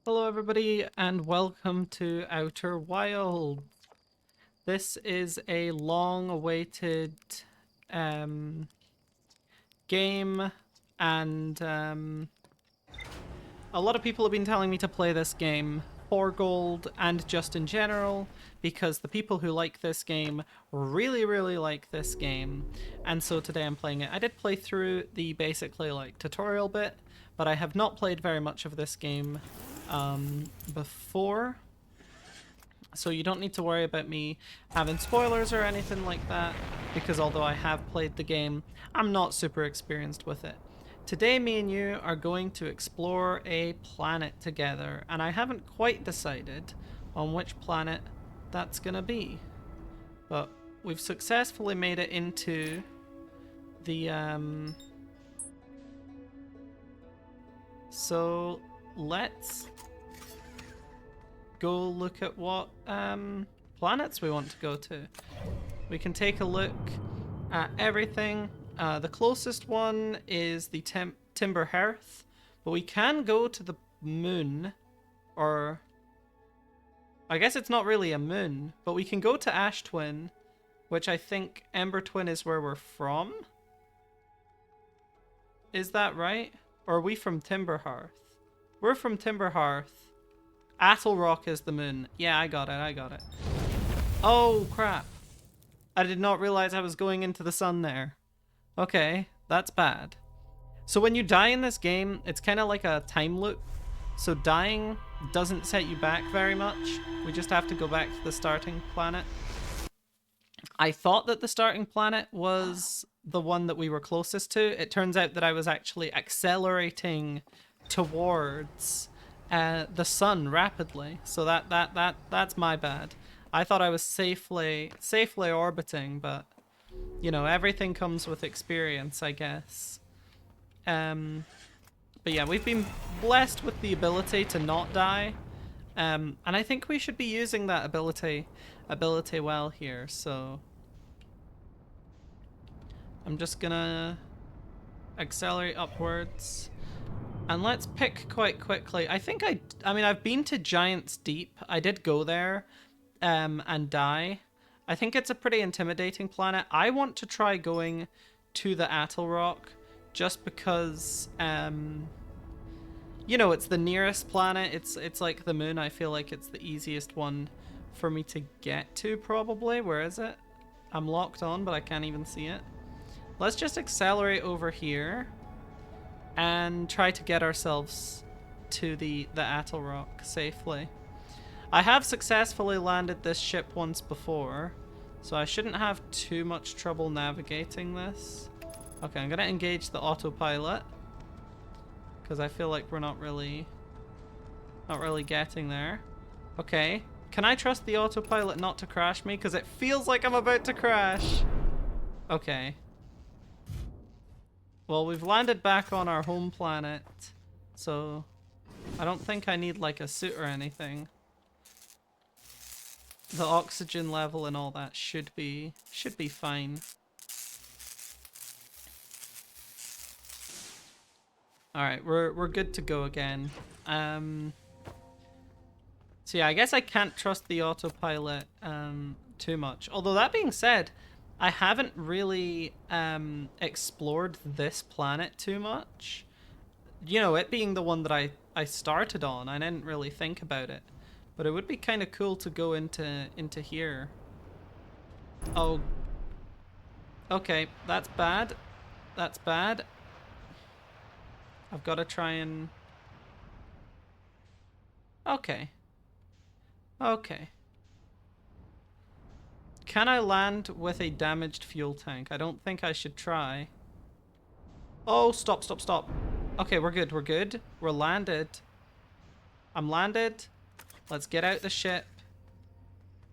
Hello everybody and welcome to Outer Wilds. This is a long-awaited game and a lot of people have been telling me to play this game for gold and just in general because the people who like this game really like this game, and so today I'm playing it. I did play through the basically like tutorial bit, but I have not played very much of this game before, so you don't need to worry about me having spoilers or anything like that, because although I have played the game, I'm not super experienced with it. Today me and you are going to explore a planet together, and I haven't quite decided on which planet that's gonna be. But we've successfully made it into the so let's go look at what planets we want to go to. We can take a look at everything. The closest one is the Timber Hearth, but we can go to the moon, or I guess it's not really a moon, but we can go to Ash Twin, which I think Ember Twin is where we're from. Is that right? Or are we from Timber Hearth? We're from Timber Hearth. Attle Rock is the moon. Yeah, I got it. Oh, crap. I did not realize I was going into the sun there. Okay, that's bad. So when you die in this game, it's kind of like a time loop. So dying doesn't set you back very much. We just have to go back to the starting planet. I thought that the starting planet was the one that we were closest to. It turns out that I was actually accelerating towards the sun rapidly. So that's my bad. I thought I was safely orbiting, but you know, everything comes with experience, I guess. But yeah, we've been blessed with the ability to not die. And I think we should be using that ability well here, so I'm just gonna accelerate upwards. And let's pick quite quickly. I think I mean, I've been to Giant's Deep. I did go there and die. I think it's a pretty intimidating planet. I want to try going to the Attle Rock just because you know, it's the nearest planet. It's like the moon. I feel like it's the easiest one for me to get to, probably. Where is it? I'm locked on, but I can't even see it. Let's just accelerate over here and try to get ourselves to the Attle Rock safely. I have successfully landed this ship once before, so I shouldn't have too much trouble navigating this. Okay, I'm gonna engage the autopilot because I feel like we're not really getting there. Okay, can I trust the autopilot not to crash me? Because it feels like I'm about to crash. Okay. Well, we've landed back on our home planet, so I don't think I need like a suit or anything. The oxygen level and all that should be fine. All right, we're good to go again. So yeah, I guess I can't trust the autopilot too much. Although that being said, I haven't really explored this planet too much. You know, it being the one that I started on, I didn't really think about it. But it would be kind of cool to go into here. Oh. Okay, that's bad. That's bad. I've got to try and... Okay. Okay. Can I land with a damaged fuel tank? I don't think I should try. Oh, stop. Okay, we're good. We're landed. I'm landed. Let's get out the ship.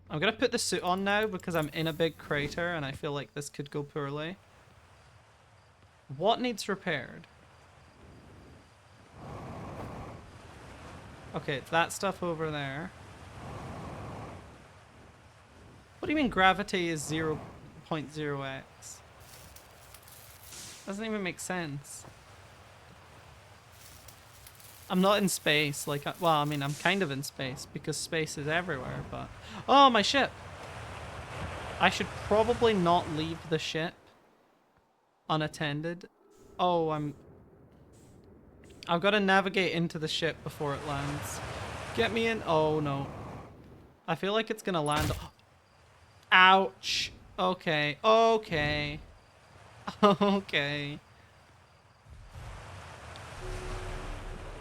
I'm gonna put the suit on now because I'm in a big crater and I feel like this could go poorly. What needs repaired? Okay, it's that stuff over there. What do you mean gravity is 0.0x? Doesn't even make sense. I'm not in space. Like, well, I mean, I'm kind of in space because space is everywhere, but... Oh, my ship! I should probably not leave the ship unattended. Oh, I've got to navigate into the ship before it lands. Get me in. Oh, no. I feel like it's going to land. Ouch. Okay. Okay. Okay.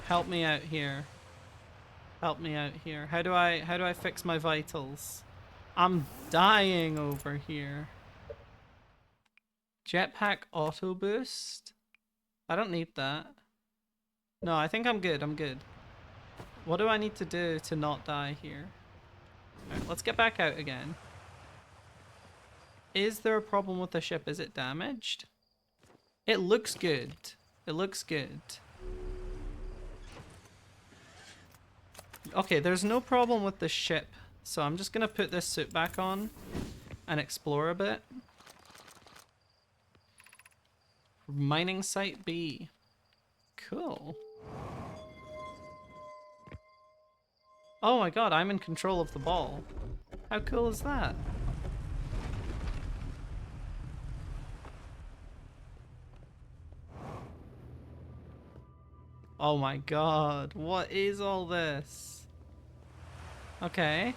Help me out here. Help me out here. How do I fix my vitals? I'm dying over here. Jetpack auto boost? I don't need that. No, I think I'm good. I'm good. What do I need to do to not die here? Alright, let's get back out again. Is there a problem with the ship? Is it damaged? It looks good. It looks good. Okay, there's no problem with the ship. So I'm just gonna put this suit back on and explore a bit. Mining site B. Cool. Oh my god, I'm in control of the ball. How cool is that? Oh my god, what is all this? Okay.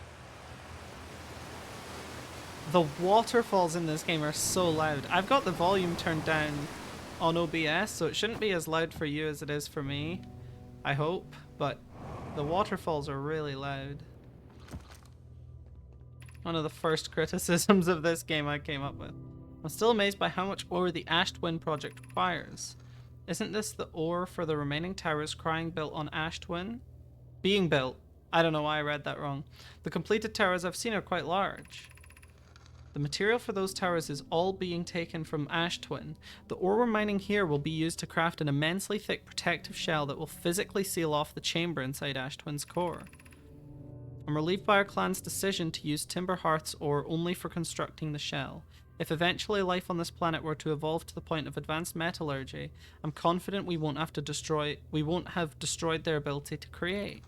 The waterfalls in this game are so loud. I've got the volume turned down on OBS, so it shouldn't be as loud for you as it is for me. I hope, but the waterfalls are really loud. One of the first criticisms of this game I came up with. I'm still amazed by how much ore the Ash Twin project requires. Isn't this the ore for the remaining towers Crying built on Ash Twin? Being built. I don't know why I read that wrong. The completed towers I've seen are quite large. The material for those towers is all being taken from Ash Twin. The ore we're mining here will be used to craft an immensely thick protective shell that will physically seal off the chamber inside Ash Twin's core. I'm relieved by our clan's decision to use Timber Hearth's ore only for constructing the shell. If eventually life on this planet were to evolve to the point of advanced metallurgy, I'm confident we won't have destroyed their ability to create.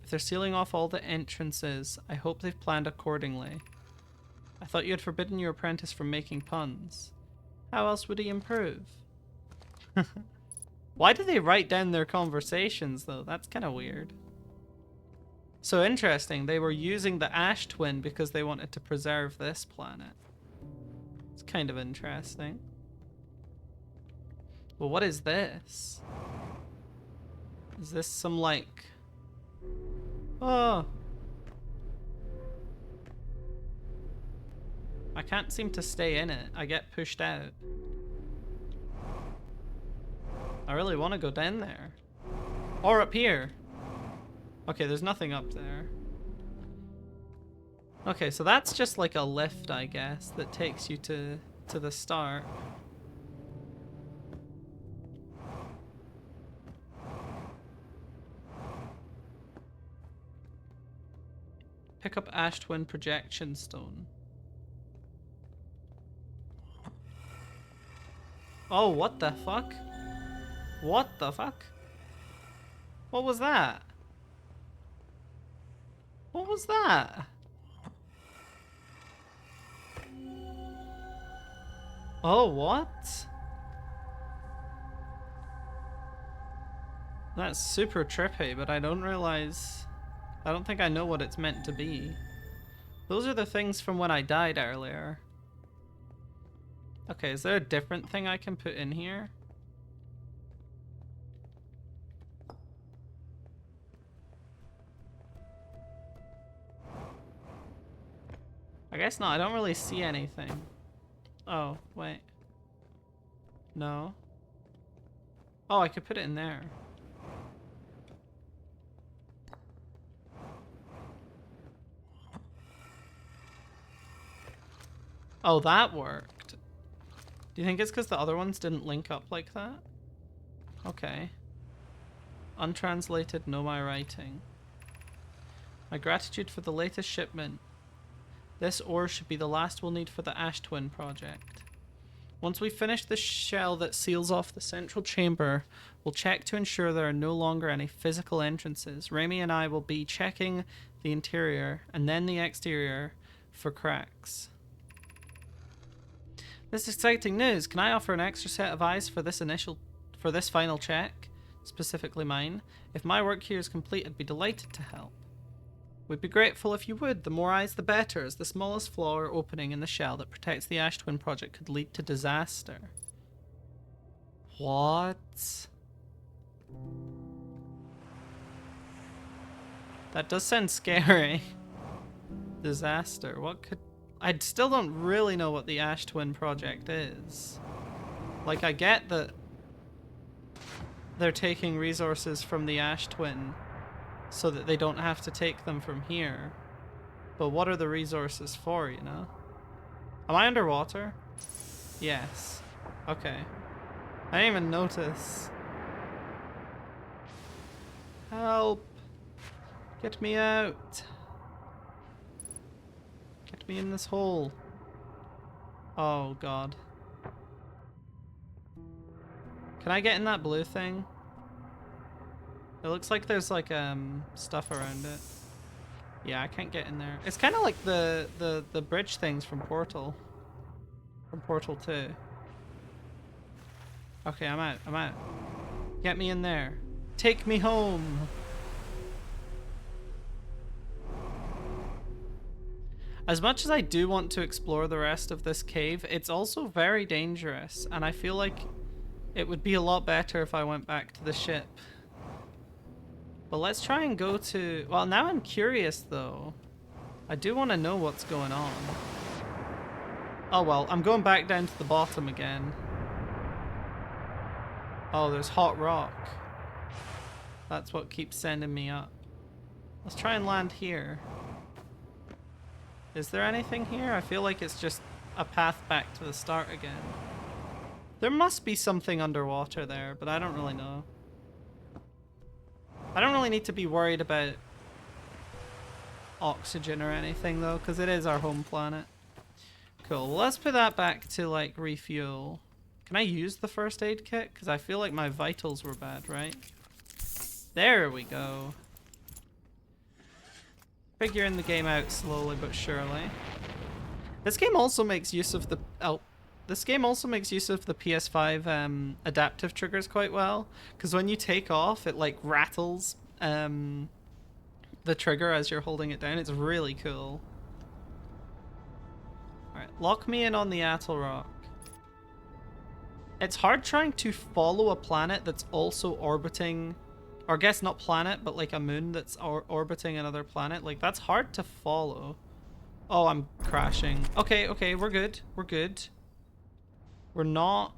If they're sealing off all the entrances, I hope they've planned accordingly. I thought you had forbidden your apprentice from making puns. How else would he improve? Why do they write down their conversations, though? That's kind of weird. So interesting, they were using the Ash Twin because they wanted to preserve this planet. It's kind of interesting. Well, what is this? Is this some, like... Oh... I can't seem to stay in it. I get pushed out. I really want to go down there. Or up here. Okay, there's nothing up there. Okay, so that's just like a lift, I guess, that takes you to the start. Pick up Ash Twin projection stone. Oh, what the fuck? What the fuck? What was that? What was that? Oh, what? That's super trippy, but I don't realize... I don't think I know what it's meant to be. Those are the things from when I died earlier. Okay, is there a different thing I can put in here? I guess not. I don't really see anything. Oh, wait. No. Oh, I could put it in there. Oh, that worked. Do you think it's because the other ones didn't link up like that? Okay. Untranslated, no my writing. My gratitude for the latest shipment. This ore should be the last we'll need for the Ash Twin project. Once we finish the shell that seals off the central chamber, we'll check to ensure there are no longer any physical entrances. Raimi and I will be checking the interior and then the exterior for cracks. This is exciting news. Can I offer an extra set of eyes for this final check? Specifically mine. If my work here is complete, I'd be delighted to help. We'd be grateful if you would. The more eyes, the better, as the smallest flaw or opening in the shell that protects the Ash Twin project could lead to disaster. What? That does sound scary. Disaster. What could... I still don't really know what the Ash Twin project is. Like, I get that they're taking resources from the Ash Twin so that they don't have to take them from here. But what are the resources for, you know? Am I underwater? Yes. Okay. I didn't even notice. Help! Get me out! Get me in this hole. Oh god. Can I get in that blue thing? It looks like there's like stuff around it. Yeah, I can't get in there. It's kind of like the bridge things from Portal. From Portal 2. Okay, I'm out. I'm out. Get me in there. Take me home. As much as I do want to explore the rest of this cave, it's also very dangerous, and I feel like it would be a lot better if I went back to the ship. But let's try and go to... Well, now I'm curious, though. I do want to know what's going on. Oh, well, I'm going back down to the bottom again. Oh, there's hot rock. That's what keeps sending me up. Let's try and land here. Is there anything here? I feel like it's just a path back to the start again. There must be something underwater there, but I don't really know. I don't really need to be worried about oxygen or anything though, because it is our home planet. Cool, well, let's put that back to like refuel. Can I use the first aid kit? Because I feel like my vitals were bad, right? There we go. Figuring the game out slowly but surely. This game also makes use of the PS5 adaptive triggers quite well, because when you take off, it like rattles the trigger as you're holding it down. It's really cool. Alright, lock me in on the Atoll Rock. It's hard trying to follow a planet that's also orbiting, or I guess not planet, but like a moon that's orbiting another planet. Like, that's hard to follow. Oh, I'm crashing. Okay, okay, we're good. We're good. We're not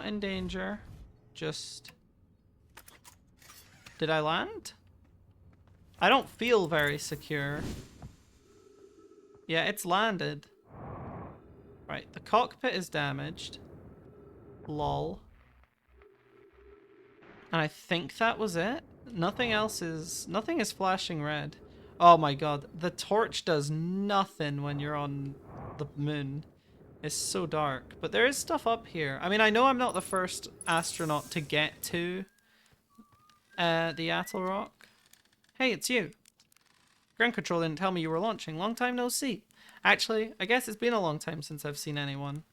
in danger. Just... Did I land? I don't feel very secure. Yeah, it's landed. Right, the cockpit is damaged. Lol. And I think that was it. Nothing is flashing red. Oh my god, the torch does nothing when you're on the moon. It's so dark. But there is stuff up here. I mean, I know I'm not the first astronaut to get to the Atoll Rock. Hey, it's you. Ground control didn't tell me you were launching. Long time no see. Actually, I guess it's been a long time since I've seen anyone.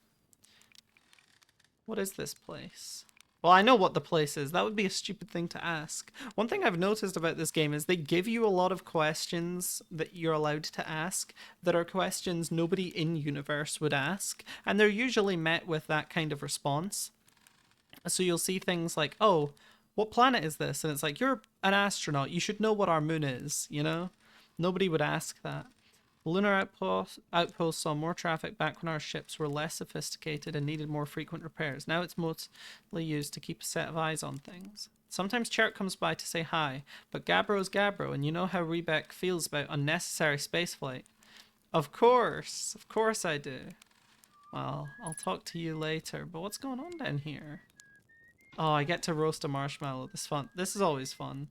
What is this place? Well, I know what the place is. That would be a stupid thing to ask. One thing I've noticed about this game is they give you a lot of questions that you're allowed to ask that are questions nobody in universe would ask, and they're usually met with that kind of response. So you'll see things like, oh, what planet is this? And it's like, you're an astronaut. You should know what our moon is, you know? Nobody would ask that. Lunar outposts saw more traffic back when our ships were less sophisticated and needed more frequent repairs. Now it's mostly used to keep a set of eyes on things. Sometimes Chirk comes by to say hi, but Gabbro's Gabbro, and you know how Rebek feels about unnecessary spaceflight. Of course I do. Well, I'll talk to you later, but what's going on down here? Oh, I get to roast a marshmallow. This is always fun.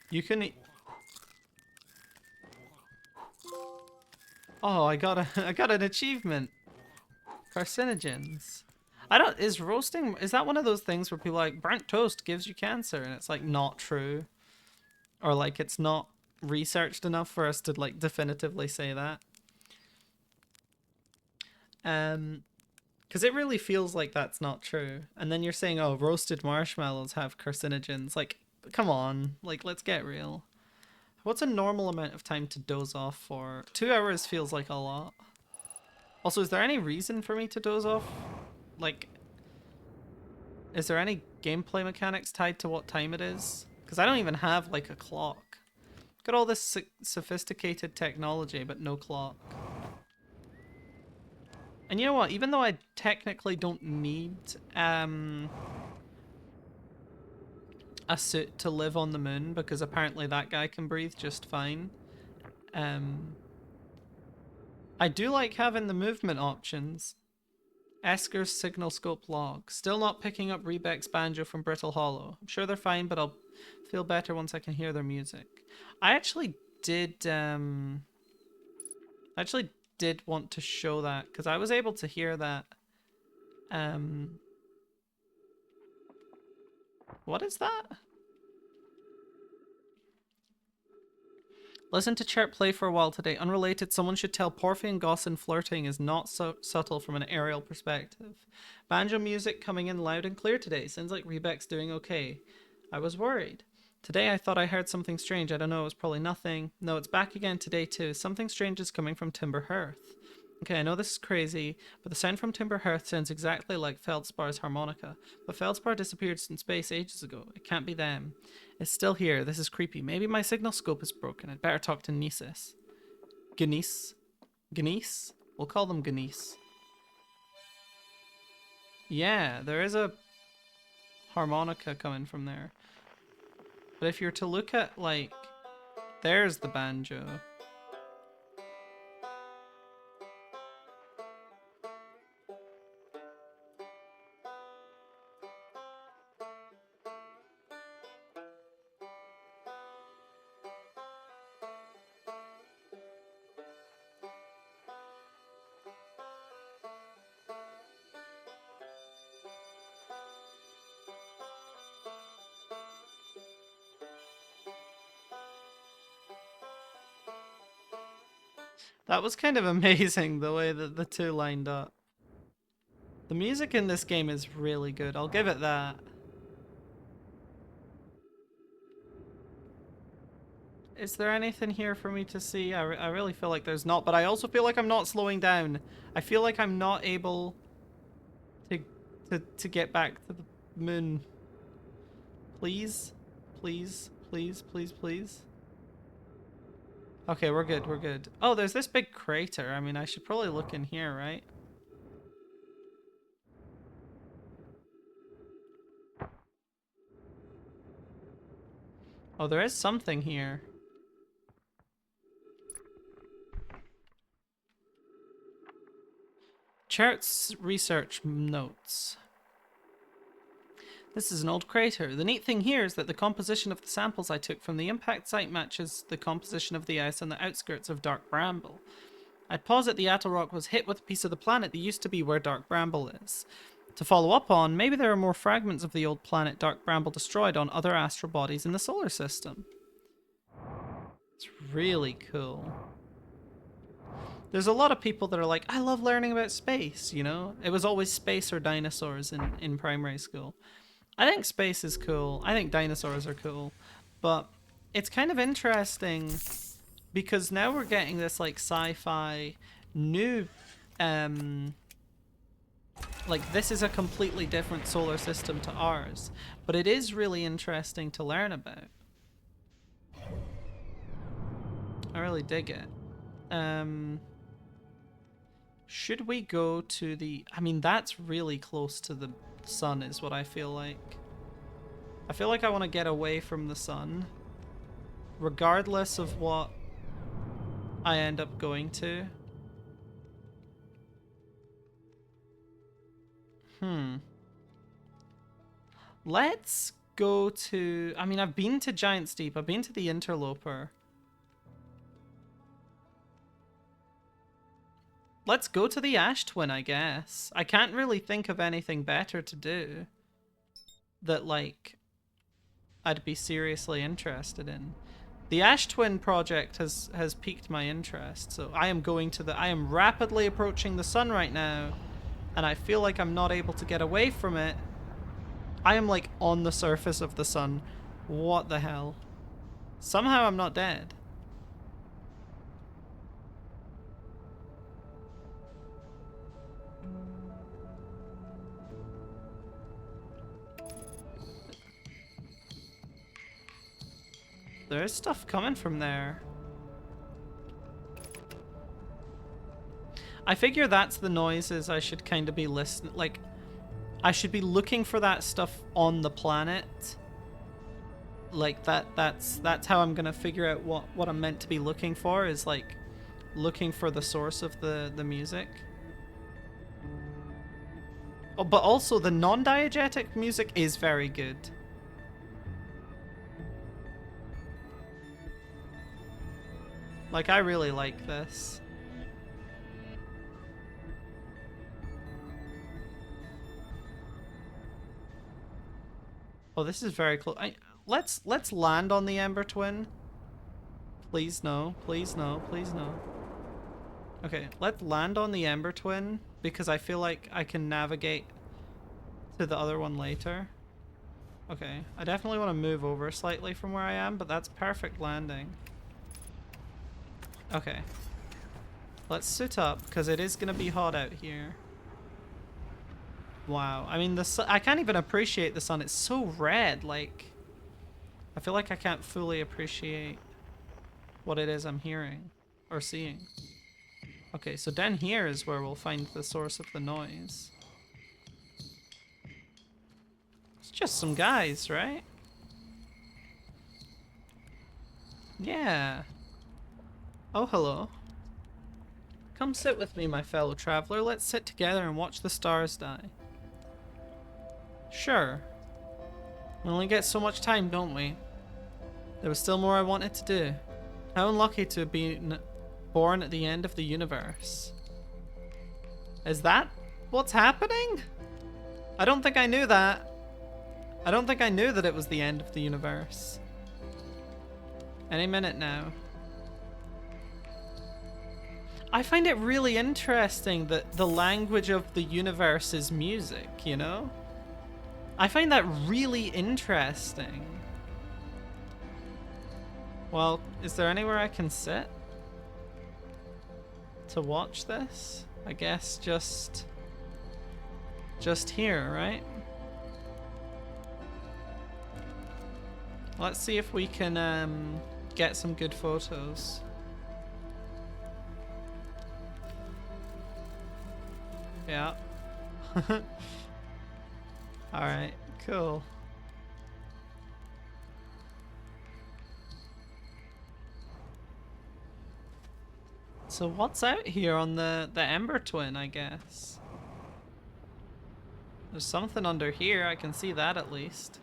You can eat... Oh, I got a I got an achievement. Carcinogens. I don't, is roasting, is that one of those things where people are like, burnt toast gives you cancer, and it's like not true? Or like it's not researched enough for us to like definitively say that? Because it really feels like that's not true. And then you're saying, oh, roasted marshmallows have carcinogens. Like, come on, like let's get real. What's a normal amount of time to doze off for? 2 hours feels like a lot. Also, is there any reason for me to doze off? Like, is there any gameplay mechanics tied to what time it is? Because I don't even have like a clock. Got all this sophisticated technology, but no clock. And you know what? Even though I technically don't need a suit to live on the moon, because apparently that guy can breathe just fine. I do like having the movement options. Esker's signal scope log. Still not picking up Rebec's banjo from Brittle Hollow. I'm sure they're fine, but I'll feel better once I can hear their music. I actually did want to show that because I was able to hear that. What is that? Listen to Chert play for a while today. Unrelated, someone should tell Porphy and Gossin flirting is not so subtle from an aerial perspective. Banjo music coming in loud and clear today. Sounds like Rebec's doing okay. I was worried. Today I thought I heard something strange. I don't know, it was probably nothing. No, it's back again today too. Something strange is coming from Timber Hearth. Okay, I know this is crazy, but the sound from Timber Hearth sounds exactly like Feldspar's harmonica. But Feldspar disappeared in space ages ago. It can't be them. It's still here. This is creepy. Maybe my signal scope is broken. I'd better talk to Nisus. Genice? Genice? We'll call them Genice. Yeah, there is a harmonica coming from there. But if you're to look at, like, there's the banjo. That was kind of amazing, the way that the two lined up. The music in this game is really good, I'll give it that. Is there anything here for me to see? I really feel like there's not, but I also feel like I'm not slowing down. I feel like I'm not able to get back to the moon. Please? Please? Please? Please? Please? Okay, we're good, we're good. Oh, there's this big crater. I mean, I should probably look in here, right? Oh, there is something here. Chert's research notes. This is an old crater. The neat thing here is that the composition of the samples I took from the impact site matches the composition of the ice on the outskirts of Dark Bramble. I'd posit the Attlerock was hit with a piece of the planet that used to be where Dark Bramble is. To follow up on, maybe there are more fragments of the old planet Dark Bramble destroyed on other astral bodies in the solar system. It's really cool. There's a lot of people that are like, I love learning about space, you know? It was always space or dinosaurs in primary school. I think space is cool. I think dinosaurs are cool. But it's kind of interesting because now we're getting this like sci-fi new like this is a completely different solar system to ours, but it is really interesting to learn about. I really dig it. Should we go to the, I mean, that's really close to the sun is what I feel like. I feel like I want to get away from the sun regardless of what I end up going to. Let's go to, I mean, I've been to Giant Steep, I've been to the Interloper. let's go to the Ash Twin, I guess. I can't really think of anything better to do that, like, I'd be seriously interested in. The Ash Twin project has piqued my interest, so I am rapidly approaching the sun right now, and I feel like I'm not able to get away from it. I am, like, on the surface of the sun. What the hell? Somehow I'm not dead. There is stuff coming from there. I figure that's the noises I should kind of be listening, like, I should be looking for that stuff on the planet. Like, that's how I'm gonna figure out what I'm meant to be looking for, is like looking for the source of the music. Oh, but also the non-diegetic music is very good. Like, I really like this. Oh, this is very close. Let's land on the Ember Twin. Please no, please no, please no. Okay, let's land on the Ember Twin because I feel like I can navigate to the other one later. Okay, I definitely want to move over slightly from where I am, but that's perfect landing. Okay. Let's suit up, because it is going to be hot out here. Wow. I mean, the sun, I can't even appreciate the sun. It's so red, like... I feel like I can't fully appreciate what it is I'm hearing or seeing. Okay, so down here is where we'll find the source of the noise. It's just some guys, right? Yeah. Oh, hello. Come sit with me, my fellow traveler. Let's sit together and watch the stars die. Sure. We only get so much time, don't we? There was still more I wanted to do. How unlucky to have been born at the end of the universe. Is that what's happening? I don't think I knew that. I don't think I knew that it was the end of the universe. Any minute now. I find it really interesting that the language of the universe is music, you know? I find that really interesting. Well, is there anywhere I can sit to watch this? I guess just here, right? Let's see if we can get some good photos. Yeah. Alright, cool. So what's out here on the Ember Twin, I guess? There's something under here, I can see that at least.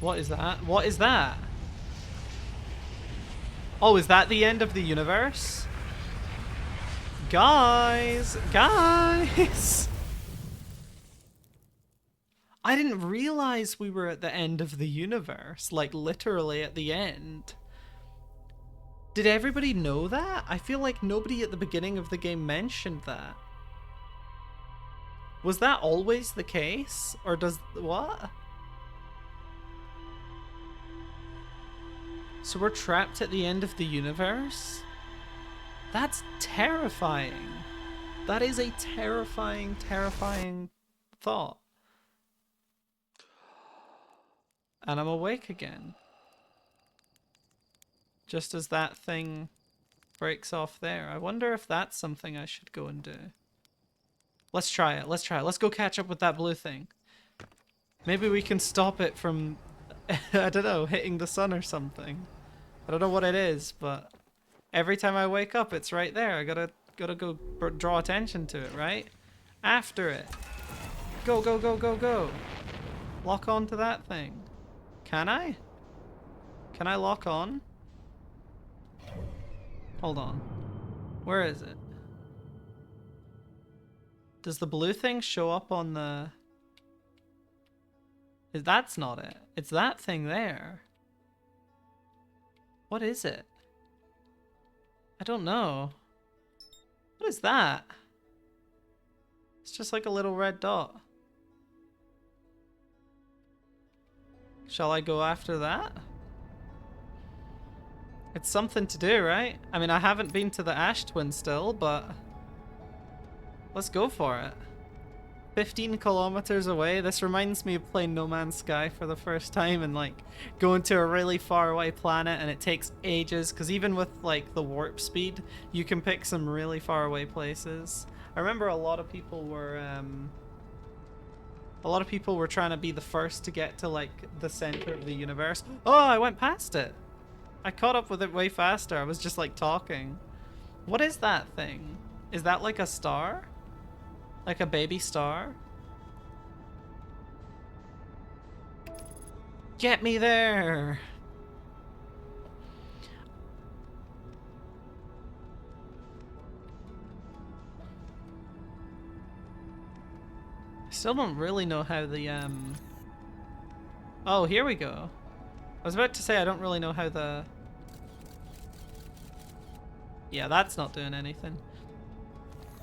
What is that? What is that? Oh, is that the end of the universe? Guys! Guys! I didn't realize we were at the end of the universe. Like, literally at the end. Did everybody know that? I feel like nobody at the beginning of the game mentioned that. Was that always the case? Or does... what? So we're trapped at the end of the universe? That's terrifying. That is a terrifying, terrifying thought. And I'm awake again. Just as that thing breaks off there. I wonder if that's something I should go and do. Let's try it. Let's try it. Let's go catch up with that blue thing. Maybe we can stop it from, I don't know, hitting the sun or something. I don't know what it is, but every time I wake up, it's right there. I gotta go draw attention to it, right? After it. Go, go, go, go, go. Lock on to that thing. Can I? Can I lock on? Hold on. Where is it? Does the blue thing show up on the... That's not it. It's that thing there. What is it? I don't know. What is that? It's just like a little red dot. Shall I go after that? It's something to do, right? I mean, I haven't been to the Ash Twin still, but let's go for it. 15 kilometers away. This reminds me of playing No Man's Sky for the first time and like going to a really far away planet, and it takes ages because even with like the warp speed, you can pick some really far away places. I remember a lot of people were trying to be the first to get to like the center of the universe. Oh, I went past it. I caught up with it way faster. I was just like talking. What is that thing? Is that like a star? Like a baby star? Get me there! I still don't really know how the, Oh, here we go. I was about to say I don't really know how the... Yeah, that's not doing anything.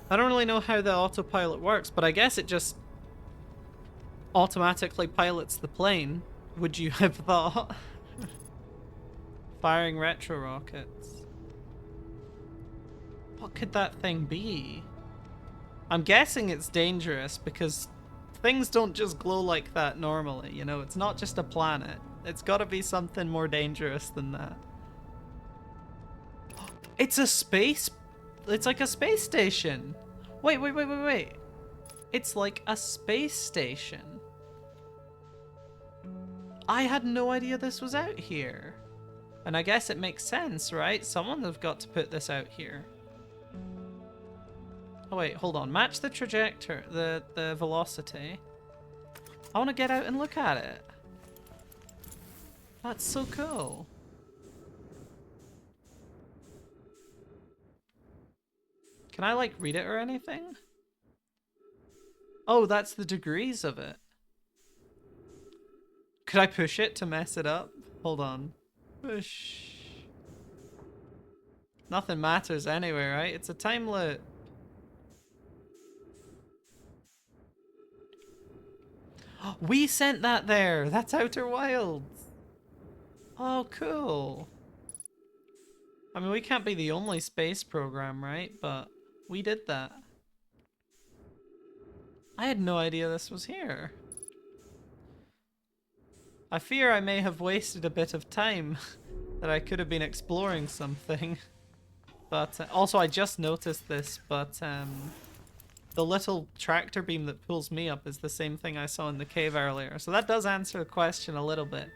I don't really know how the autopilot works, but I guess it just automatically pilots the plane. Would you have thought? Firing retro rockets. What could that thing be? I'm guessing it's dangerous because things don't just glow like that normally, you know? It's not just a planet. It's gotta be something more dangerous than that. It's a space... It's like a space station. Wait. It's like a space station. I had no idea this was out here. And I guess it makes sense, right? Someone has got to put this out here. Oh wait, hold on. Match the trajectory, the velocity. I want to get out and look at it. That's so cool. Can I like read it or anything? Oh, that's the degrees of it. Could I push it to mess it up? Hold on. Push. Nothing matters anyway, right? It's a time loop. We sent that there. That's Outer Wilds. Oh, cool. I mean, we can't be the only space program, right? But we did that. I had no idea this was here. I fear I may have wasted a bit of time that I could have been exploring something. But also I just noticed this, but the little tractor beam that pulls me up is the same thing I saw in the cave earlier. So that does answer the question a little bit.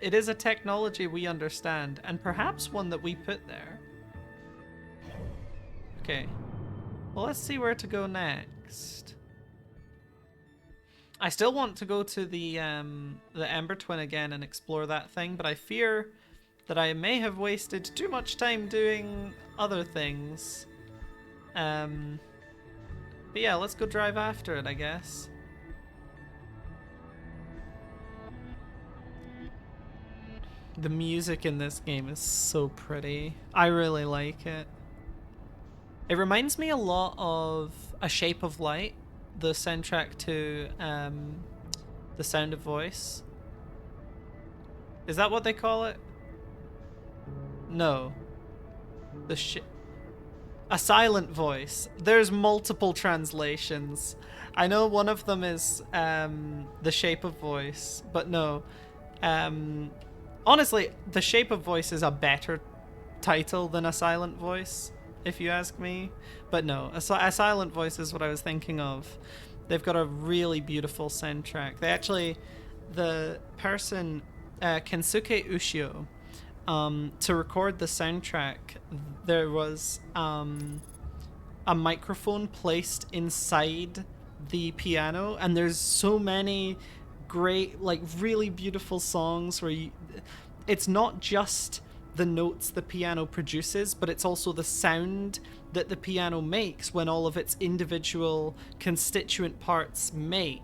It is a technology we understand, and perhaps one that we put there. Okay. Well, let's see where to go next. I still want to go to the Ember Twin again and explore that thing, but I fear that I may have wasted too much time doing other things. But yeah, let's go drive after it, I guess. The music in this game is so pretty. I really like it. It reminds me a lot of A Shape of Light, the soundtrack to The Sound of Voice. Is that what they call it? No. A Silent Voice. There's multiple translations. I know one of them is The Shape of Voice, but no. Honestly, The Shape of Voice is a better title than A Silent Voice, if you ask me. But no, A Silent Voice is what I was thinking of. They've got a really beautiful soundtrack. They actually, the person, Kensuke Ushio, to record the soundtrack, there was a microphone placed inside the piano, and there's so many great, like, really beautiful songs where it's not just the notes the piano produces, but it's also the sound that the piano makes when all of its individual constituent parts make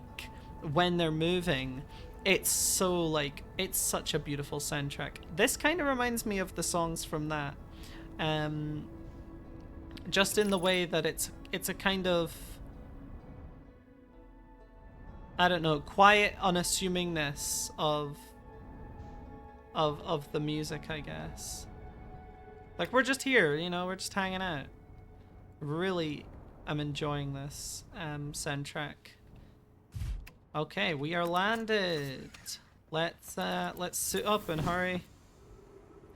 when they're moving. It's so like, it's such a beautiful soundtrack. This kind of reminds me of the songs from that. Just in the way that it's a kind of, I don't know, quiet unassumingness of the music, I guess. Like, we're just here, you know, we're just hanging out. Really, I'm enjoying this soundtrack. Okay, we are landed. Let's suit up and hurry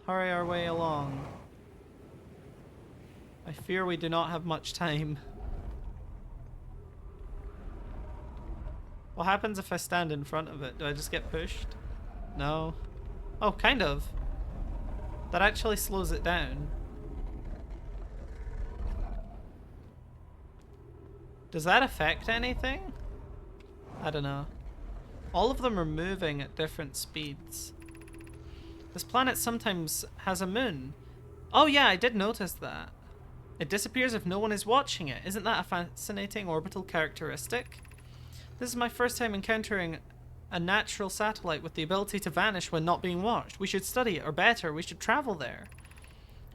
our way along. I fear we do not have much time. What happens if I stand in front of it? Do I just get pushed? No. Oh, kind of. That actually slows it down. Does that affect anything? I don't know. All of them are moving at different speeds. This planet sometimes has a moon. Oh yeah, I did notice that. It disappears if no one is watching it. Isn't that a fascinating orbital characteristic? This is my first time encountering a natural satellite with the ability to vanish when not being watched. We should study it, or better, we should travel there.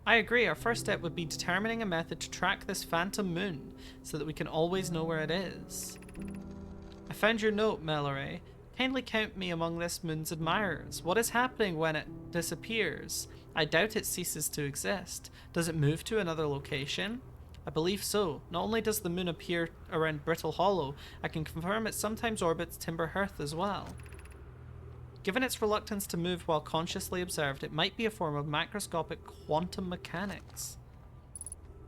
I agree, our first step would be determining a method to track this phantom moon, so that we can always know where it is. I found your note, Mallory. Kindly count me among this moon's admirers. What is happening when it disappears? I doubt it ceases to exist. Does it move to another location? I believe so. Not only does the moon appear around Brittle Hollow, I can confirm it sometimes orbits Timber Hearth as well. Given its reluctance to move while consciously observed, it might be a form of macroscopic quantum mechanics.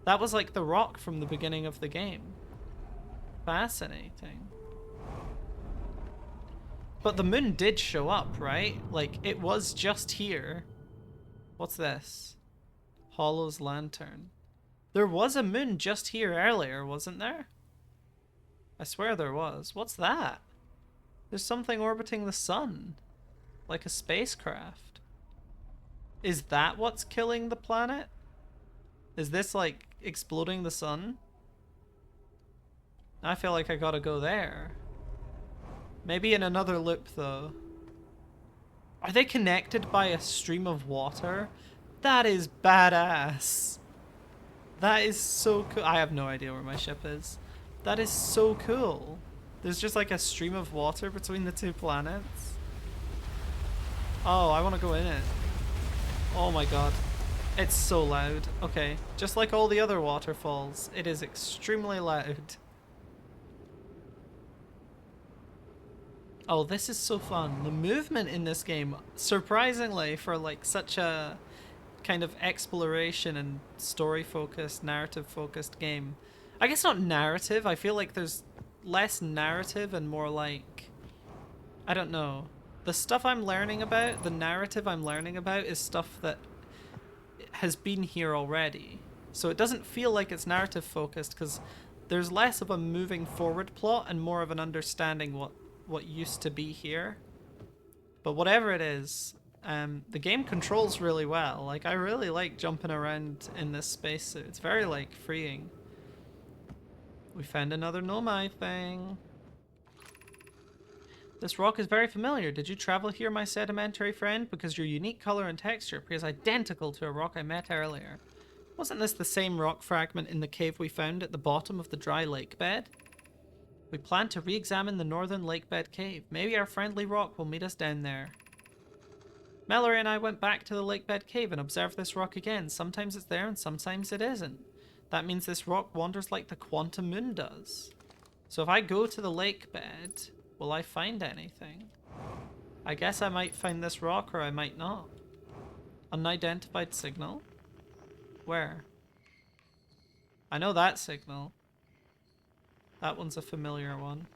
That was like the rock from the beginning of the game. Fascinating. But the moon did show up, right? Like, it was just here. What's this? Hollow's lantern. There was a moon just here earlier, wasn't there? I swear there was. What's that? There's something orbiting the sun. Like a spacecraft. Is that what's killing the planet? Is this like exploding the sun? I feel like I gotta go there. Maybe in another loop though. Are they connected by a stream of water? That is badass. That is so cool. I have no idea where my ship is. That is so cool. There's just like a stream of water between the two planets. Oh, I want to go in it. Oh my god. It's so loud. Okay, just like all the other waterfalls, it is extremely loud. Oh, this is so fun. The movement in this game, surprisingly, for like such a kind of exploration and story-focused, narrative-focused game. I guess not narrative. I feel like there's less narrative and more like, I don't know. The stuff I'm learning about, the narrative I'm learning about is stuff that has been here already. So it doesn't feel like it's narrative-focused because there's less of a moving forward plot and more of an understanding what used to be here. But whatever it is, the game controls really well. Like, I really like jumping around in this spacesuit. It's very, like, freeing. We found another Nomai thing. This rock is very familiar. Did you travel here, my sedimentary friend? Because your unique color and texture appears identical to a rock I met earlier. Wasn't this the same rock fragment in the cave we found at the bottom of the dry lake bed? We plan to re-examine the northern lakebed cave. Maybe our friendly rock will meet us down there. Mallory and I went back to the lakebed cave and observed this rock again. Sometimes it's there and sometimes it isn't. That means this rock wanders like the quantum moon does. So if I go to the lakebed, will I find anything? I guess I might find this rock or I might not. Unidentified signal? Where? I know that signal. That one's a familiar one.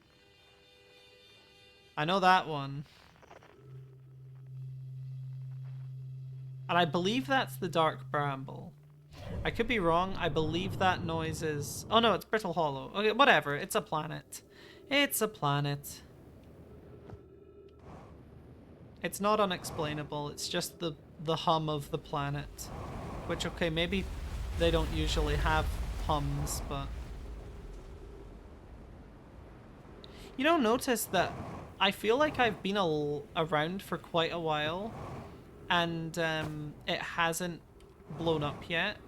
I know that one. And I believe that's the Dark Bramble. I could be wrong. I believe that noise is... Oh no, it's Brittle Hollow. Okay, whatever. It's a planet. It's a planet. It's not unexplainable. It's just the the hum of the planet. Which, okay, maybe they don't usually have hums, but... You know, notice that I feel like I've been around for quite a while, and it hasn't blown up yet.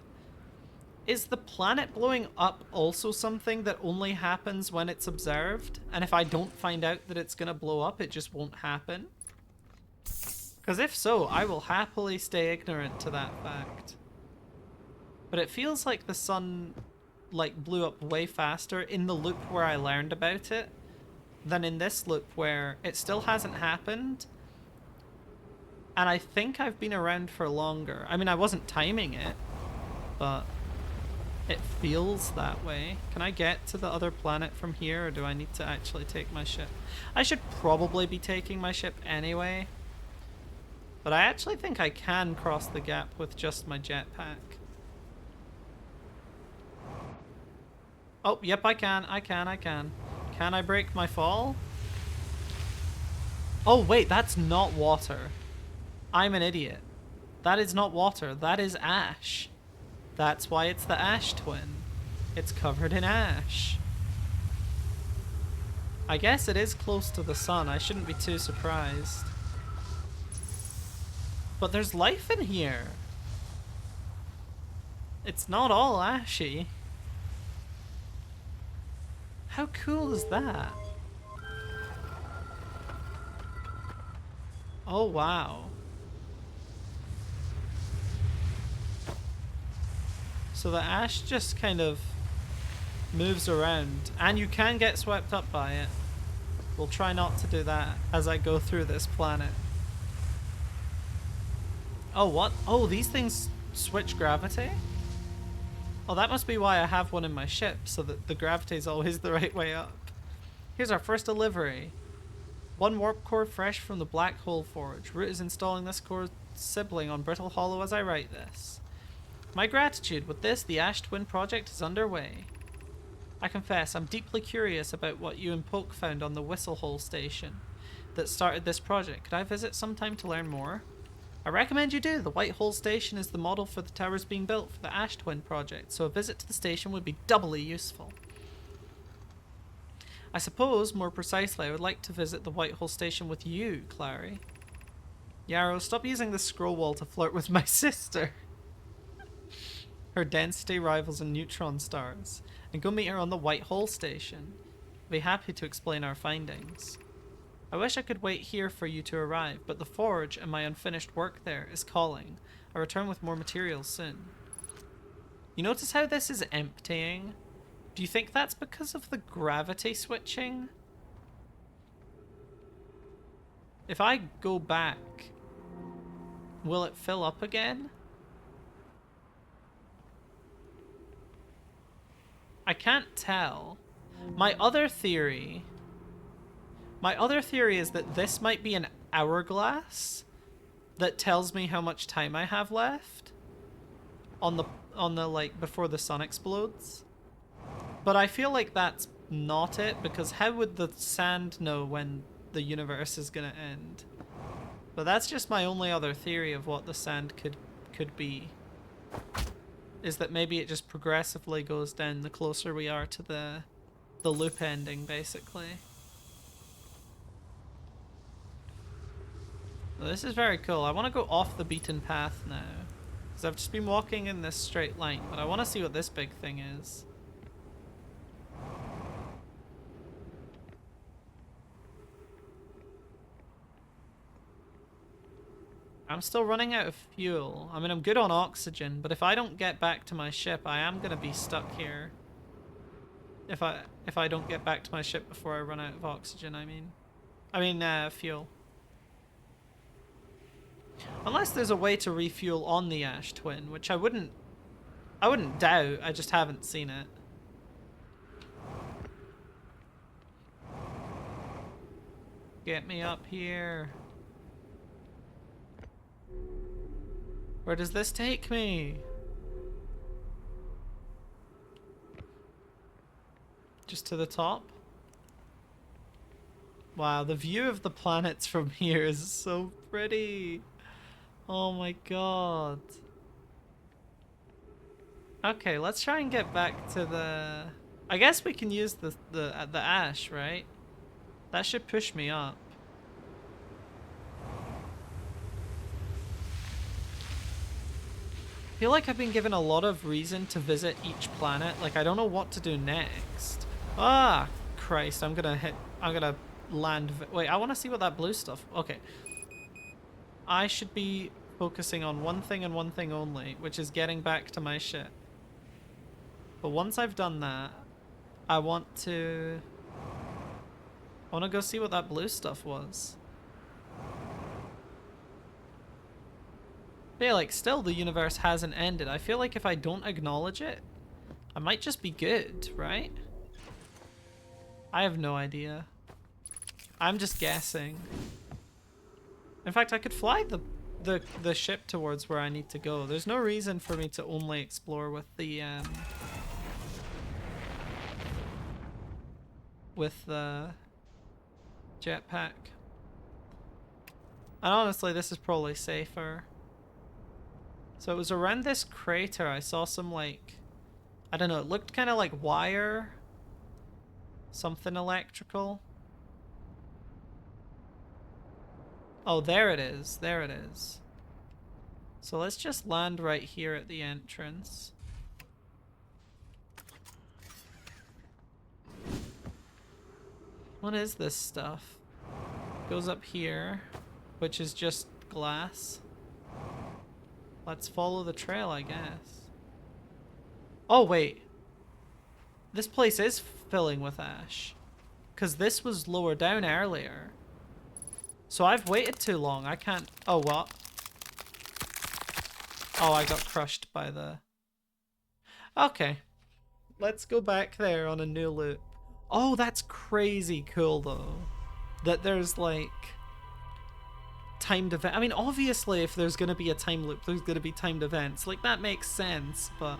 Is the planet blowing up also something that only happens when it's observed? And if I don't find out that it's gonna blow up, it just won't happen? Because if so, I will happily stay ignorant to that fact. But it feels like the sun, like, blew up way faster in the loop where I learned about it than in this loop where it still hasn't happened. And I think I've been around for longer. I mean, I wasn't timing it, but it feels that way. Can I get to the other planet from here, or do I need to actually take my ship? I should probably be taking my ship anyway. But I actually think I can cross the gap with just my jetpack. Oh, yep, I can. Can I break my fall? Oh, wait, that's not water. I'm an idiot. That is not water. That is ash. That's why it's the ash twin. It's covered in ash. I guess it is close to the sun. I shouldn't be too surprised. But there's life in here. It's not all ashy. How cool is that? Oh, wow. So the ash just kind of moves around, and you can get swept up by it. We'll try not to do that as I go through this planet. Oh, what? Oh, these things switch gravity? Oh, that must be why I have one in my ship, so that the gravity is always the right way up. Here's our first delivery. One warp core fresh from the Black Hole Forge. Root is installing this core's sibling on Brittle Hollow as I write this. My gratitude. With this, the Ash Twin project is underway. I confess, I'm deeply curious about what you and Poke found on the Whistlehole station that started this project. Could I visit sometime to learn more? I recommend you do. The White Hole station is the model for the towers being built for the Ash Twin project, so a visit to the station would be doubly useful. I suppose, more precisely, I would like to visit the White Hole station with you, Clary. Yarrow, stop using the scroll wall to flirt with my sister. Her density rivals in neutron stars, and go meet her on the White Hole station. I'll be happy to explain our findings. I wish I could wait here for you to arrive, but the forge and my unfinished work there is calling. I'll return with more materials soon. You notice how this is emptying? Do you think that's because of the gravity switching? If I go back, will it fill up again? I can't tell. My other theory is that this might be an hourglass that tells me how much time I have left on the like before the sun explodes. But I feel like that's not it, because how would the sand know when the universe is gonna end? But that's just my only other theory of what the sand could be. Is that maybe it just progressively goes down the closer we are to the loop ending, basically. Well, this is very cool. I want to go off the beaten path now, because I've just been walking in this straight line, but I want to see what this big thing is. I'm still running out of fuel. I mean, I'm good on oxygen, but if I don't get back to my ship, I am gonna be stuck here. If I don't get back to my ship before I run out of oxygen, I mean fuel. Unless there's a way to refuel on the Ash Twin, which I wouldn't doubt. I just haven't seen it. Get me up here. Where does this take me? Just to the top? Wow, the view of the planets from here is so pretty. Oh my god. Okay, let's try and get back to the... I guess we can use the ash, right? That should push me up. I feel like I've been given a lot of reason to visit each planet. Like, I don't know what to do next. Ah, Christ, I'm gonna land... Wait, I want to see what that blue stuff... Okay. I should be focusing on one thing and one thing only, which is getting back to my ship. But once I've done that, I want to go see what that blue stuff was. But yeah, like, still the universe hasn't ended. I feel like if I don't acknowledge it, I might just be good, right? I have no idea. I'm just guessing. In fact, I could fly the ship towards where I need to go. There's no reason for me to only explore with the jetpack. And honestly, this is probably safer. So it was around this crater I saw some, like, I don't know, it looked kind of like wire. Something electrical. Oh, there it is. There it is. So let's just land right here at the entrance. What is this stuff? Goes up here, which is just glass. Let's follow the trail, I guess. Oh, wait. This place is filling with ash. Because this was lower down earlier. So I've waited too long. I can't... Oh, what? Oh, I got crushed by the... Okay. Let's go back there on a new loop. Oh, that's crazy cool, though. That there's, like... timed event. I mean, obviously, if there's going to be a time loop, there's going to be timed events. Like, that makes sense, but...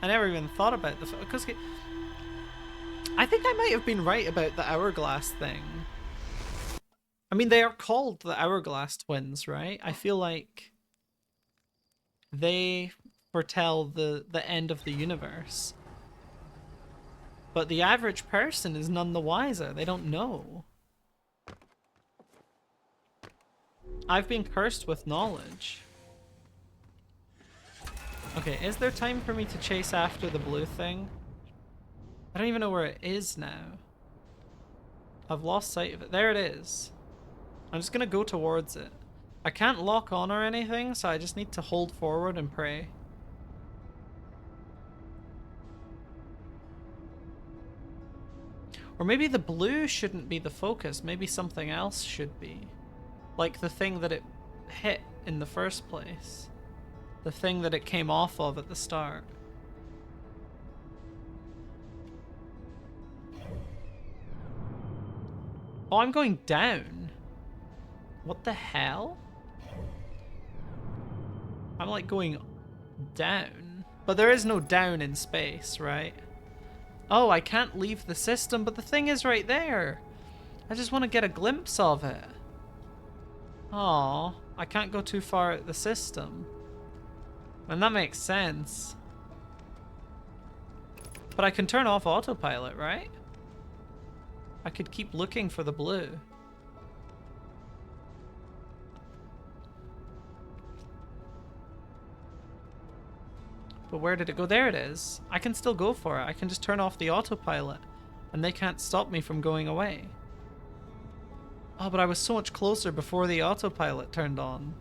I never even thought about the... Because... I think I might have been right about the hourglass thing. I mean, they are called the Hourglass Twins, right? I feel like they foretell the end of the universe. But the average person is none the wiser. They don't know. I've been cursed with knowledge. Okay, is there time for me to chase after the blue thing? I don't even know where it is now. I've lost sight of it. There it is. I'm just gonna go towards it. I can't lock on or anything, so I just need to hold forward and pray. Or maybe the blue shouldn't be the focus. Maybe something else should be. Like the thing that it hit in the first place. The thing that it came off of at the start. Oh, I'm going down. What the hell? I'm like going down. But there is no down in space, right? Oh, I can't leave the system, but the thing is right there. I just want to get a glimpse of it. Aw, I can't go too far at the system. And that makes sense. But I can turn off autopilot, right? I could keep looking for the blue. But where did it go? There it is. I can still go for it. I can just turn off the autopilot and they can't stop me from going away. Oh, but I was so much closer before the autopilot turned on.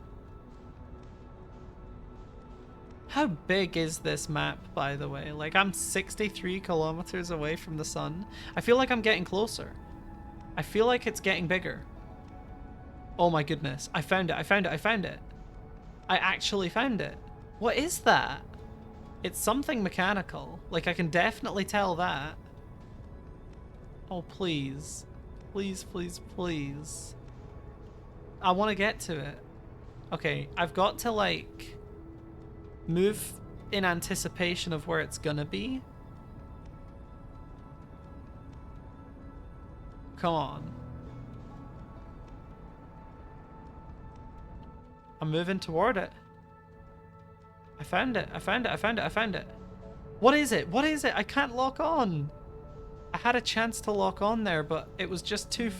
How big is this map, by the way? Like, I'm 63 kilometers away from the sun. I feel like I'm getting closer. I feel like it's getting bigger. Oh my goodness. I found it. I found it. I found it. I actually found it. What is that? It's something mechanical. Like, I can definitely tell that. Oh, please. Please, please, please. I want to get to it. Okay, I've got to, like, move in anticipation of where it's gonna be. Come on. I'm moving toward it. I found it. I found it. I found it. I found it. What is it? What is it? I can't lock on. I had a chance to lock on there, but it was just too...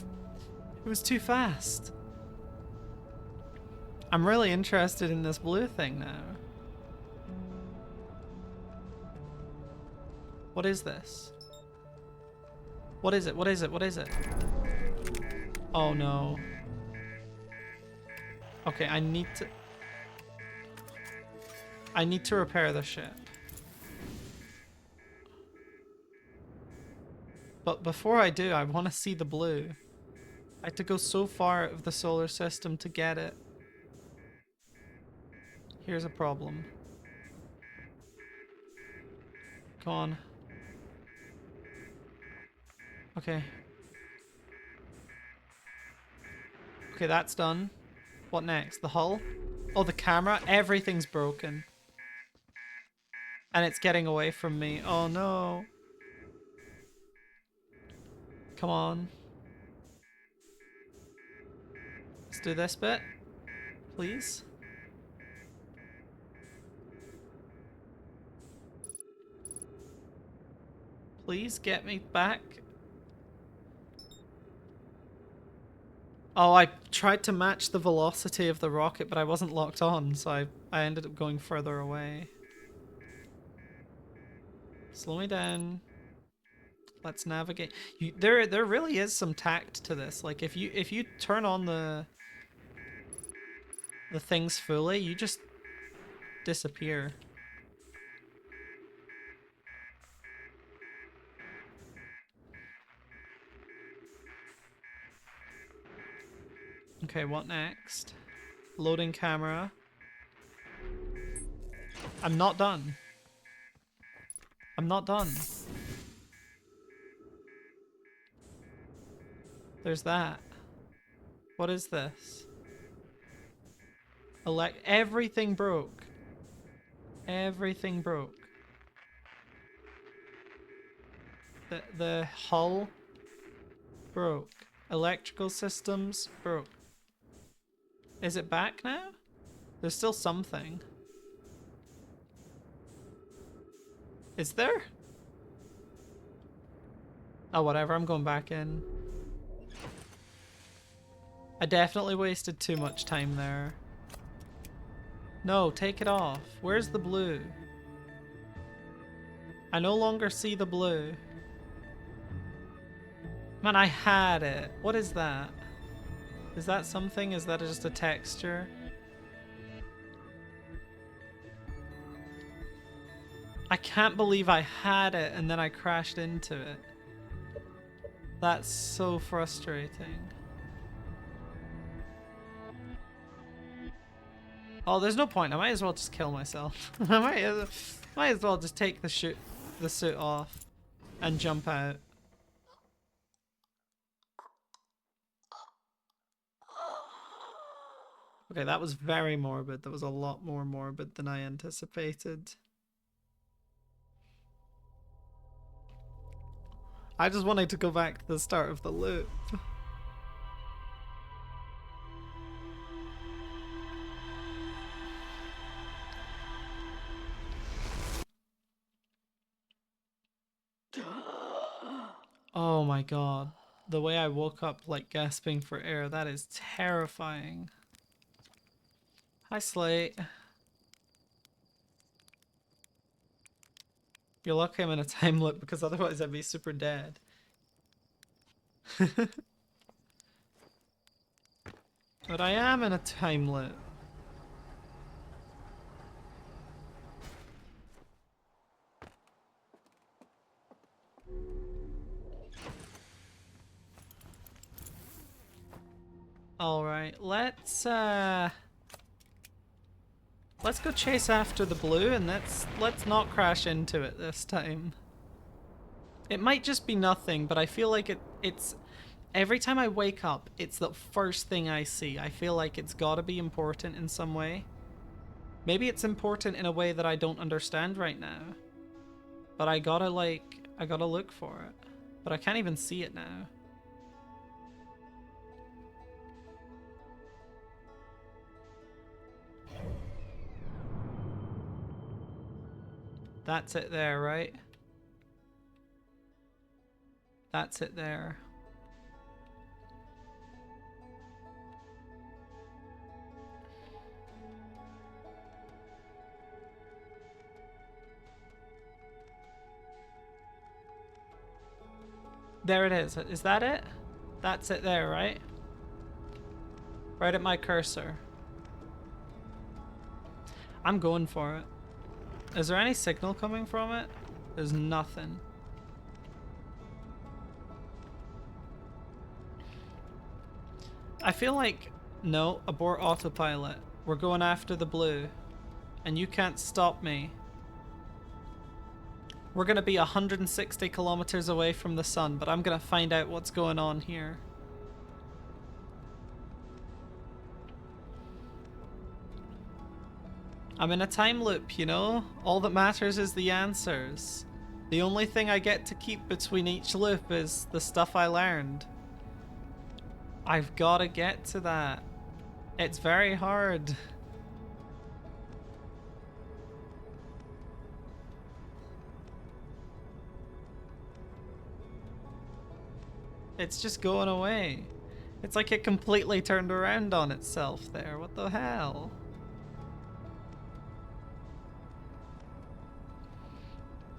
It was too fast. I'm really interested in this blue thing now. What is this? What is it? What is it? What is it? Oh no. Okay, I need to repair the ship. But before I do, I want to see the blue. I had to go so far out of the solar system to get it. Here's a problem. Come on. Okay. Okay, that's done. What next? The hull? Oh, the camera? Everything's broken. And it's getting away from me. Oh no. Come on. Let's do this bit. Please. Please get me back. Oh, I tried to match the velocity of the rocket, but I wasn't locked on, so I ended up going further away. Slow me down. Let's navigate. There really is some tact to this. Like if you turn on the things fully, you just disappear. Okay, what next? Loading camera. I'm not done. I'm not done. There's that. What is this? Everything broke. Everything broke. The hull broke. Electrical systems broke. Is it back now? There's still something. Is there? Oh, whatever. I'm going back in. I definitely wasted too much time there. No, take it off. Where's the blue? I no longer see the blue. Man, I had it. What is that? Is that something? Is that just a texture? I can't believe I had it and then I crashed into it. That's so frustrating. Oh, there's no point. I might as well just kill myself. I might as well just take the suit off and jump out. Okay, that was very morbid. That was a lot more morbid than I anticipated. I just wanted to go back to the start of the loop. Oh my god. The way I woke up like gasping for air, that is terrifying. Hi, Slate. You're lucky I'm in a time loop because otherwise I'd be super dead. But I am in a time loop. Alright, let's go chase after the blue and let's not crash into it this time. It might just be nothing, but I feel like it's every time I wake up, it's the first thing I see. I feel like it's gotta be important in some way. Maybe it's important in a way that I don't understand right now. But I gotta look for it. But I can't even see it now. That's it there, right? That's it there. There it is. Is that it? That's it there, right? Right at my cursor. I'm going for it. Is there any signal coming from it? There's nothing. I feel like, no, abort autopilot. We're going after the blue. And you can't stop me. We're gonna be 160 kilometers away from the sun, but I'm gonna find out what's going on here. I'm in a time loop, you know? All that matters is the answers. The only thing I get to keep between each loop is the stuff I learned. I've gotta get to that. It's very hard. It's just going away. It's like it completely turned around on itself there. What the hell?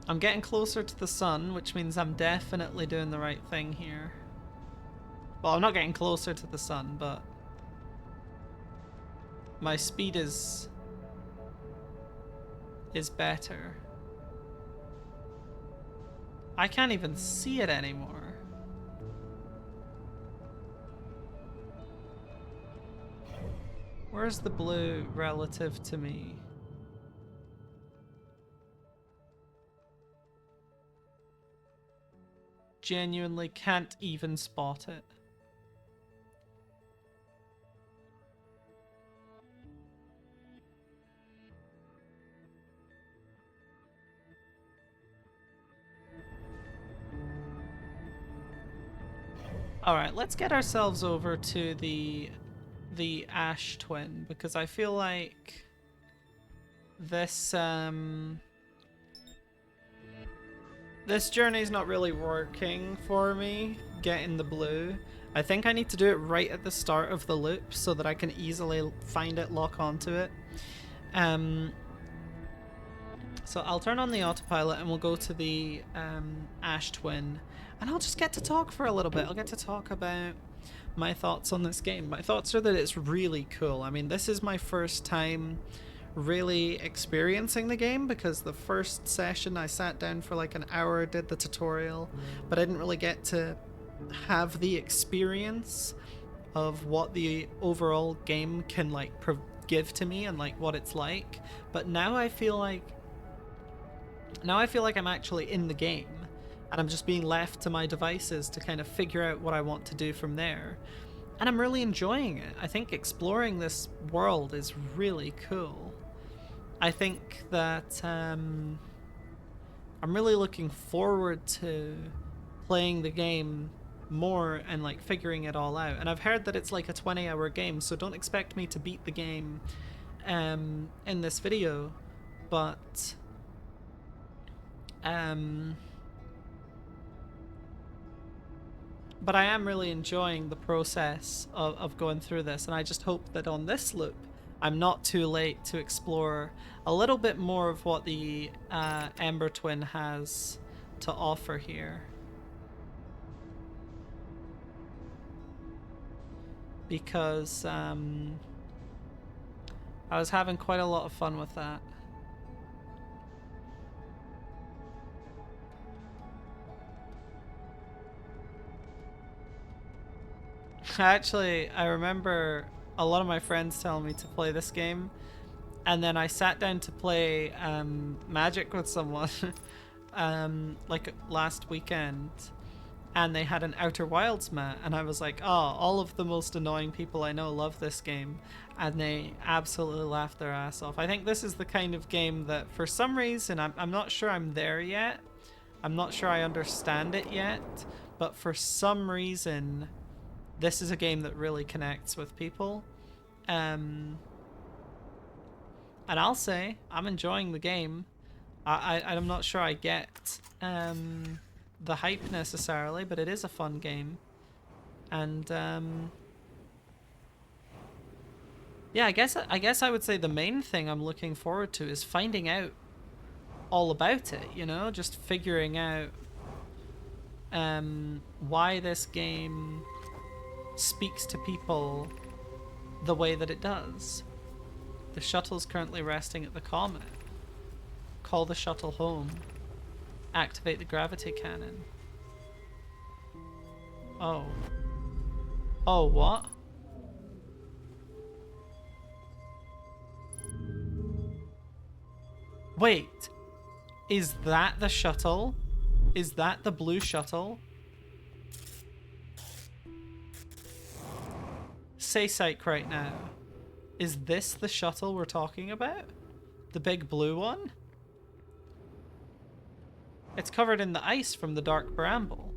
I'm getting closer to the sun, which means I'm definitely doing the right thing here. Well, I'm not getting closer to the sun, but my speed is better. I can't even see it anymore. Where's the blue relative to me? Genuinely can't even spot it. Alright, let's get ourselves over to the Ash Twin, because I feel like this this journey's not really working for me, getting the blue. I think I need to do it right at the start of the loop so that I can easily find it, lock onto it. So I'll turn on the autopilot and we'll go to the Ash Twin, and I'll just get to talk for a little bit. I'll get to talk about my thoughts on this game. My thoughts are that it's really cool. I mean, this is my first time really experiencing the game, because the first session I sat down for like an hour, did the tutorial, but I didn't really get to have the experience of what the overall game can like give to me and like what it's like. But now I feel like I'm actually in the game, and I'm just being left to my devices to kind of figure out what I want to do from there. And I'm really enjoying it. I think exploring this world is really cool. I think that I'm really looking forward to playing the game more and like figuring it all out. And I've heard that it's like a 20-hour game, so don't expect me to beat the game in this video, but I am really enjoying the process of going through this, and I just hope that on this loop I'm not too late to explore a little bit more of what the Ember Twin has to offer here. Because I was having quite a lot of fun with that. Actually, I remember a lot of my friends telling me to play this game, and then I sat down to play Magic with someone like last weekend, and they had an Outer Wilds mat, and I was like, oh, all of the most annoying people I know love this game, and they absolutely laughed their ass off. I think this is the kind of game that for some reason, I'm not sure I'm there yet, I'm not sure I understand it yet, but for some reason this is a game that really connects with people. And I'll say I'm enjoying the game. I'm not sure I get the hype necessarily, but it is a fun game. And yeah, I guess I would say the main thing I'm looking forward to is finding out all about it, you know, just figuring out why this game speaks to people the way that it does. The shuttle's currently resting at the comet. Call the shuttle home. Activate the gravity cannon. Oh. Oh, what? Wait. Is that the shuttle? Is that the blue shuttle? Say psych right now. Is this the shuttle we're talking about? The big blue one? It's covered in the ice from the dark bramble.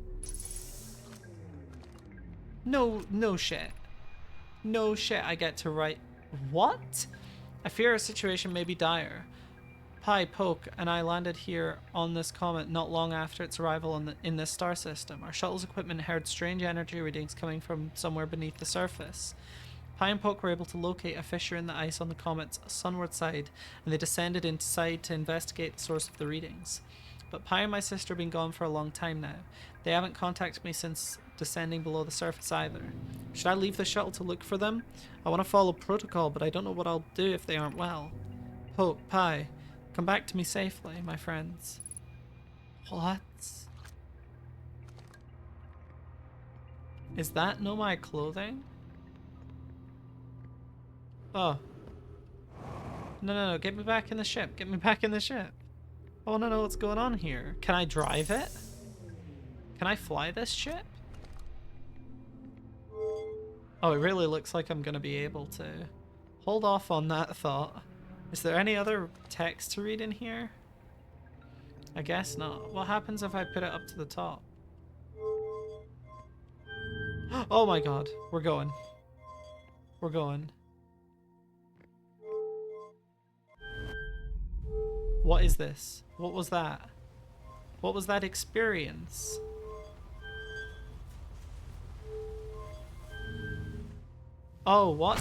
No shit. No shit, I get to write. What? I fear our situation may be dire. Pi, Poke, and I landed here on this comet not long after its arrival in this star system. Our shuttle's equipment heard strange energy readings coming from somewhere beneath the surface. Pi and Poke were able to locate a fissure in the ice on the comet's sunward side, and they descended inside to investigate the source of the readings. But Pi and my sister have been gone for a long time now. They haven't contacted me since descending below the surface either. Should I leave the shuttle to look for them? I want to follow protocol, but I don't know what I'll do if they aren't well. Poke, Pi, come back to me safely, my friends. What? Is that Nomai clothing? Oh. No, get me back in the ship. Get me back in the ship. I want to know what's going on here. Can I drive it? Can I fly this ship? Oh, it really looks like I'm going to be able to. Hold off on that thought. Is there any other text to read in here? I guess not. What happens if I put it up to the top? Oh my god. We're going. We're going. What is this? What was that? What was that experience? Oh, what?